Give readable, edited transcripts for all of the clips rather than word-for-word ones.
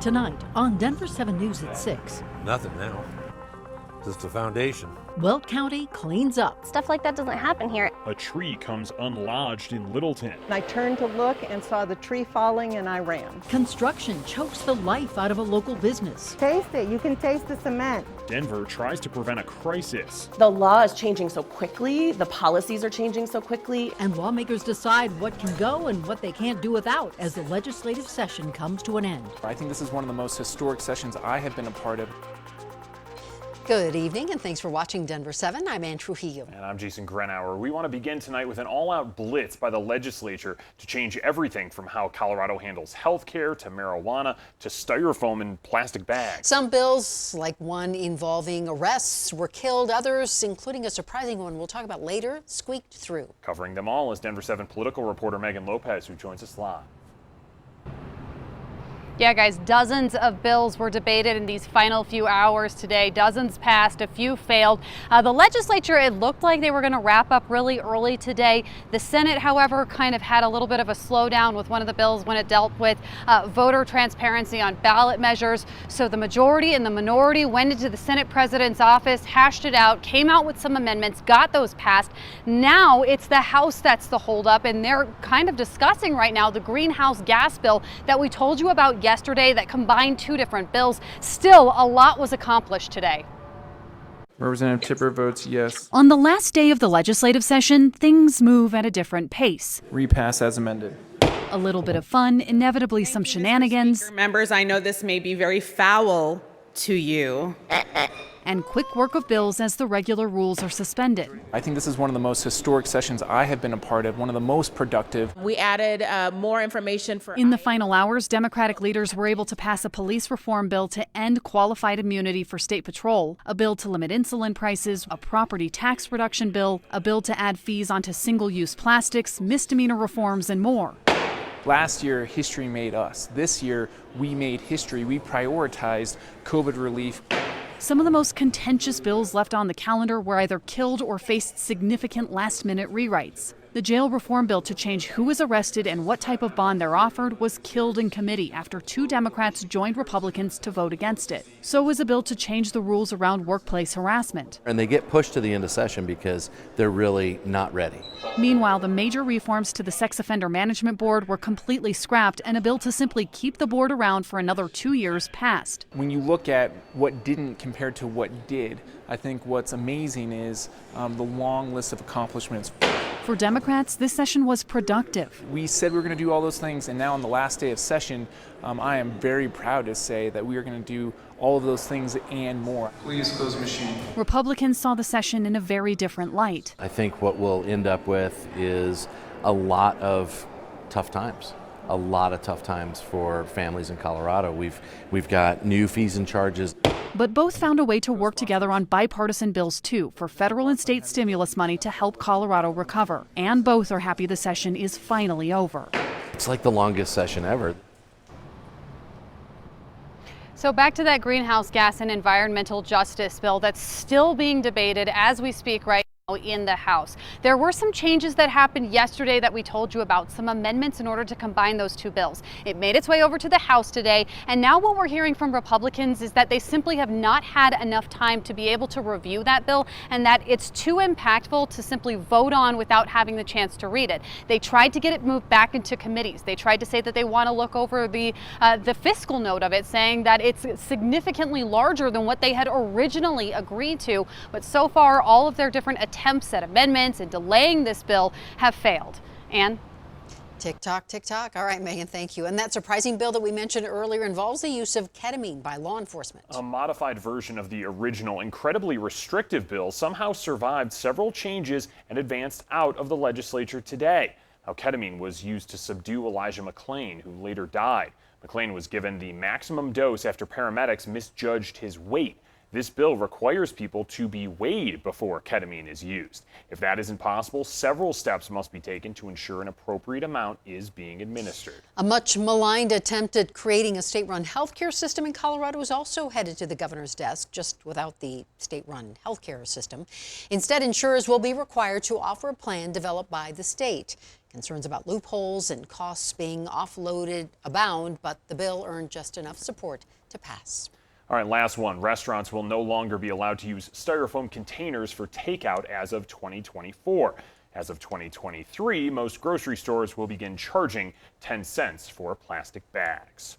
Tonight on Denver 7 News at 6. Nothing now. Just the foundation. Weld County cleans up. Stuff like that doesn't happen here. A tree comes unlodged in Littleton. I turned to look and saw the tree falling and I ran. Construction chokes the life out of a local business. Taste it. You can taste the cement. Denver tries to prevent a crisis. The law is changing so quickly, the policies are changing so quickly. And lawmakers decide what can go and what they can't do without as the legislative session comes to an end. I think this is one of the most historic sessions I have been a part of. Good evening and thanks for watching Denver 7. I'm Ann Trujillo. And I'm Jason Grenauer. We want to begin tonight with an all-out blitz by the legislature to change everything from how Colorado handles health care to marijuana to styrofoam and plastic bags. Some bills, like one involving arrests, were killed. Others, including a surprising one we'll talk about later, squeaked through. Covering them all is Denver 7 political reporter Megan Lopez, who joins us live. Yeah, guys, dozens of bills were debated in these final few hours today. Dozens passed, a few failed. The legislature, it looked like they were going to wrap up really early today. The Senate, however, kind of had a little bit of a slowdown with one of the bills when it dealt with voter transparency on ballot measures. So the majority and the minority went into the Senate president's office, hashed it out, came out with some amendments, got those passed. Now it's the House that's the holdup, and they're kind of discussing right now the greenhouse gas bill that we told you about yesterday that combined two different bills. Still, a lot was accomplished today. Representative Tipper votes yes. On the last day of the legislative session, things move at a different pace. Repass as amended. A little bit of fun, inevitably some shenanigans. Members, I know this may be very foul to you. And quick work of bills as the regular rules are suspended. I think this is one of the most historic sessions I have been a part of, one of the most productive. We added more information for... In the final hours, Democratic leaders were able to pass a police reform bill to end qualified immunity for state patrol, a bill to limit insulin prices, a property tax reduction bill, a bill to add fees onto single-use plastics, misdemeanor reforms, and more. Last year, history made us. This year, we made history. We prioritized COVID relief. Some of the most contentious bills left on the calendar were either killed or faced significant last-minute rewrites. The jail reform bill to change who is arrested and what type of bond they're offered was killed in committee after 2 Democrats joined Republicans to vote against it. So was a bill to change the rules around workplace harassment. And they get pushed to the end of session because they're really not ready. Meanwhile, the major reforms to the Sex Offender Management Board were completely scrapped, and a bill to simply keep the board around for another 2 years passed. When you look at what didn't compared to what did, I think what's amazing is the long list of accomplishments. For Democrats, this session was productive. We said we were going to do all those things, and now on the last day of session, I am very proud to say that we are going to do all of those things and more. Please close machine. Republicans saw the session in a very different light. I think what we'll end up with is a lot of tough times. A lot of tough times for families in Colorado. We've got new fees and charges. But both found a way to work together on bipartisan bills, too, for federal and state stimulus money to help Colorado recover. And both are happy the session is finally over. It's like the longest session ever. So back to that greenhouse gas and environmental justice bill that's still being debated as we speak right in the House. There were some changes that happened yesterday that we told you about, some amendments in order to combine those two bills. It made its way over to the House today, and now what we're hearing from Republicans is that they simply have not had enough time to be able to review that bill, and that it's too impactful to simply vote on without having the chance to read it. They tried to get it moved back into committees. They tried to say that they want to look over the fiscal note of it, saying that it's significantly larger than what they had originally agreed to, but so far all of their different attempts at amendments and delaying this bill have failed. Ann? Tick tock, tick tock. All right, Megan, thank you. And that surprising bill that we mentioned earlier involves the use of ketamine by law enforcement. A modified version of the original incredibly restrictive bill somehow survived several changes and advanced out of the legislature today. Now, ketamine was used to subdue Elijah McClain, who later died. McClain was given the maximum dose after paramedics misjudged his weight. This bill requires people to be weighed before ketamine is used. If that isn't possible, several steps must be taken to ensure an appropriate amount is being administered. A much maligned attempt at creating a state-run healthcare system in Colorado is also headed to the governor's desk, just without the state-run healthcare system. Instead, insurers will be required to offer a plan developed by the state. Concerns about loopholes and costs being offloaded abound, but the bill earned just enough support to pass. All right, last one. Restaurants will no longer be allowed to use styrofoam containers for takeout as of 2024. As of 2023, most grocery stores will begin charging 10 cents for plastic bags.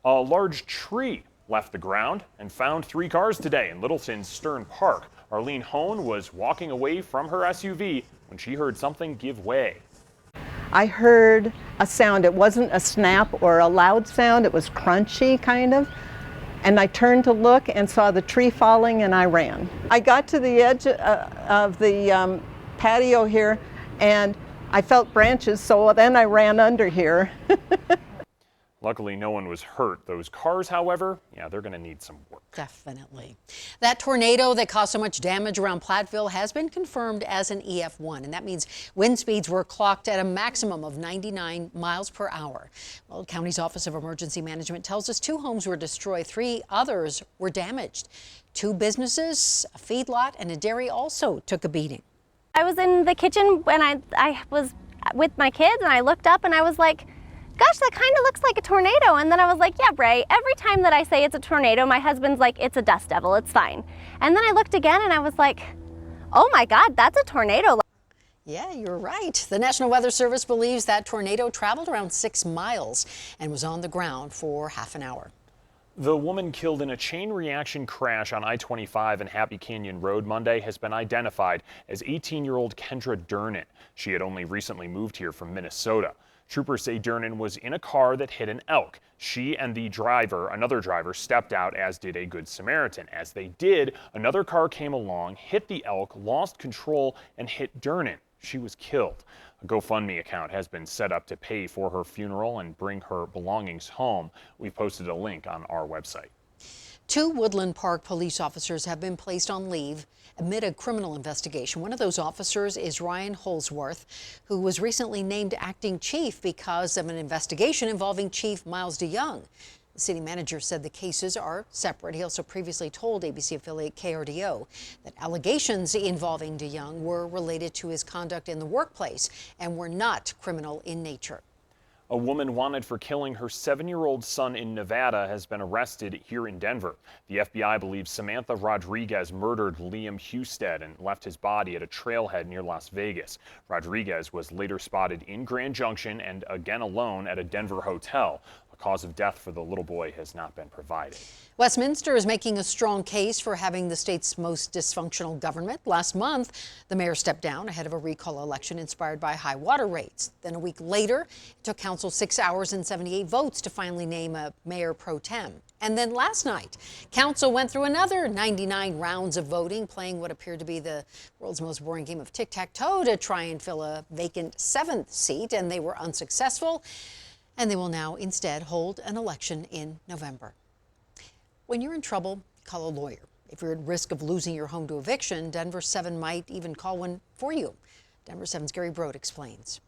A large tree left the ground and found 3 cars today in Littleton's Stern Park. Arlene Hone was walking away from her SUV when she heard something give way. I heard a sound. It wasn't a snap or a loud sound. It was crunchy, kind of. And I turned to look and saw the tree falling, and I ran. I got to the edge of the patio here, and I felt branches, so then I ran under here. Luckily, no one was hurt. Those cars, however, yeah, they're going to need some work. Definitely. That tornado that caused so much damage around Platteville has been confirmed as an EF1, and that means wind speeds were clocked at a maximum of 99 miles per hour. Well, the county's Office of Emergency Management tells us 2 homes were destroyed, 3 others were damaged. 2 businesses, a feedlot, and a dairy also took a beating. I was in the kitchen when I was with my kids, and I looked up and I was like, gosh, that kind of looks like a tornado. And then I was like, yeah, Bray, every time that I say it's a tornado, my husband's like, it's a dust devil, it's fine. And then I looked again and I was like, oh my God, that's a tornado. Yeah, you're right. The National Weather Service believes that tornado traveled around 6 miles and was on the ground for half an hour. The woman killed in a chain reaction crash on I-25 and Happy Canyon Road Monday has been identified as 18-year-old Kendra Durnan. She had only recently moved here from Minnesota. Troopers say Durnan was in a car that hit an elk. She and the driver, another driver, stepped out, as did a Good Samaritan. As they did, another car came along, hit the elk, lost control, and hit Durnan. She was killed. A GoFundMe account has been set up to pay for her funeral and bring her belongings home. We've posted a link on our website. 2 Woodland Park police officers have been placed on leave amid a criminal investigation. One of those officers is Ryan Holsworth, who was recently named acting chief because of an investigation involving Chief Miles DeYoung. The city manager said the cases are separate. He also previously told ABC affiliate KRDO that allegations involving DeYoung were related to his conduct in the workplace and were not criminal in nature. A woman wanted for killing her 7-year-old son in Nevada has been arrested here in Denver. The FBI believes Samantha Rodriguez murdered Liam Husted and left his body at a trailhead near Las Vegas. Rodriguez was later spotted in Grand Junction and again alone at a Denver hotel. A cause of death for the little boy has not been provided. Westminster is making a strong case for having the state's most dysfunctional government. Last month, the mayor stepped down ahead of a recall election inspired by high water rates. Then a week later, it took council 6 hours and 78 votes to finally name a mayor pro tem. And then last night, council went through another 99 rounds of voting, playing what appeared to be the world's most boring game of tic-tac-toe to try and fill a vacant 7th seat, and they were unsuccessful. And they will now instead hold an election in November. When you're in trouble, call a lawyer. If you're at risk of losing your home to eviction, Denver7 might even call one for you. Denver7's Gary Brode explains.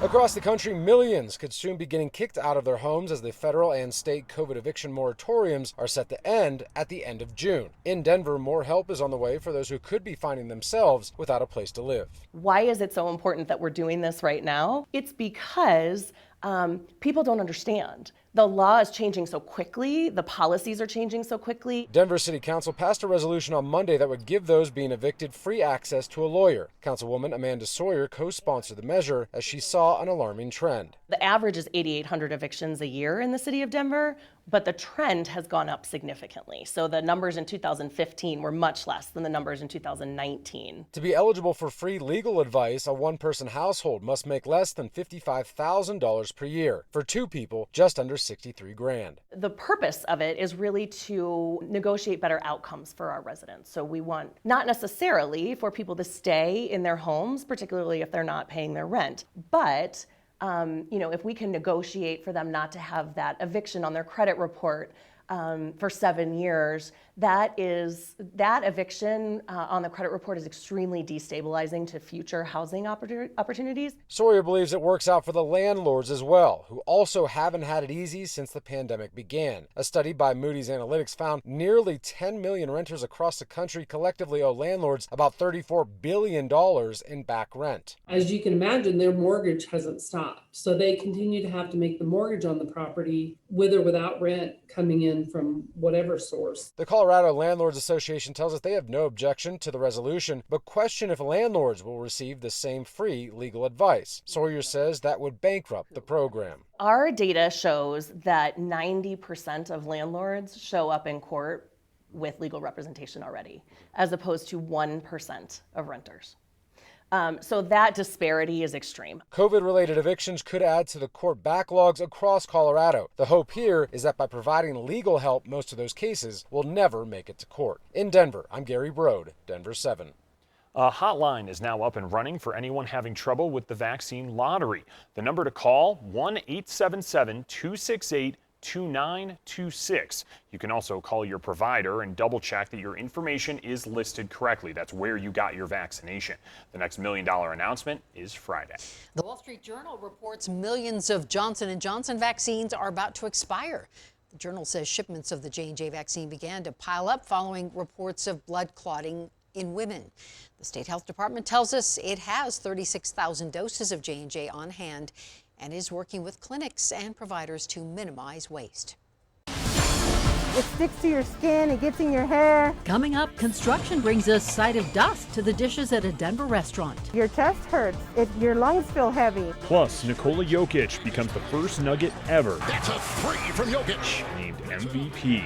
Across the country, millions could soon be getting kicked out of their homes as the federal and state COVID eviction moratoriums are set to end at the end of June. In Denver, more help is on the way for those who could be finding themselves without a place to live. Why is it so important that we're doing this right now? It's because people don't understand. The law is changing so quickly. The policies are changing so quickly. Denver City Council passed a resolution on Monday that would give those being evicted free access to a lawyer. Councilwoman Amanda Sawyer co-sponsored the measure as she saw an alarming trend. The average is 8,800 evictions a year in the city of Denver, but the trend has gone up significantly. So the numbers in 2015 were much less than the numbers in 2019. To be eligible for free legal advice, a one-person household must make less than $55,000 per year. For 2 people, just under $63,000. The purpose of it is really to negotiate better outcomes for our residents. So we want not necessarily for people to stay in their homes, particularly if they're not paying their rent, but if we can negotiate for them not to have that eviction on their credit report, for 7 years, that eviction on the credit report is extremely destabilizing to future housing opportunities. Sawyer believes it works out for the landlords as well, who also haven't had it easy since the pandemic began. A study by Moody's Analytics found nearly 10 million renters across the country collectively owe landlords about $34 billion in back rent. As you can imagine, their mortgage hasn't stopped, so they continue to have to make the mortgage on the property with or without rent coming in from whatever source. The Colorado Landlords Association tells us they have no objection to the resolution, but question if landlords will receive the same free legal advice. Sawyer says that would bankrupt the program. Our data shows that 90% of landlords show up in court with legal representation already, as opposed to 1% of renters. So that disparity is extreme. COVID-related evictions could add to the court backlogs across Colorado. The hope here is that by providing legal help, most of those cases will never make it to court. In Denver, I'm Gary Brode, Denver7. A hotline is now up and running for anyone having trouble with the vaccine lottery. The number to call, 1-877-268-2926. You can also call your provider and double check that your information is listed correctly. That's where you got your vaccination. The next $1 million announcement is Friday. The Wall Street Journal reports millions of Johnson & Johnson vaccines are about to expire. The Journal says shipments of the J&J vaccine began to pile up following reports of blood clotting in women. The State Health Department tells us it has 36,000 doses of J&J on hand and is working with clinics and providers to minimize waste. It sticks to your skin, it gets in your hair. Coming up, construction brings a sight of dust to the dishes at a Denver restaurant. Your chest hurts, your lungs feel heavy. Plus, Nikola Jokic becomes the first Nugget ever That's a three from Jokic, named MVP.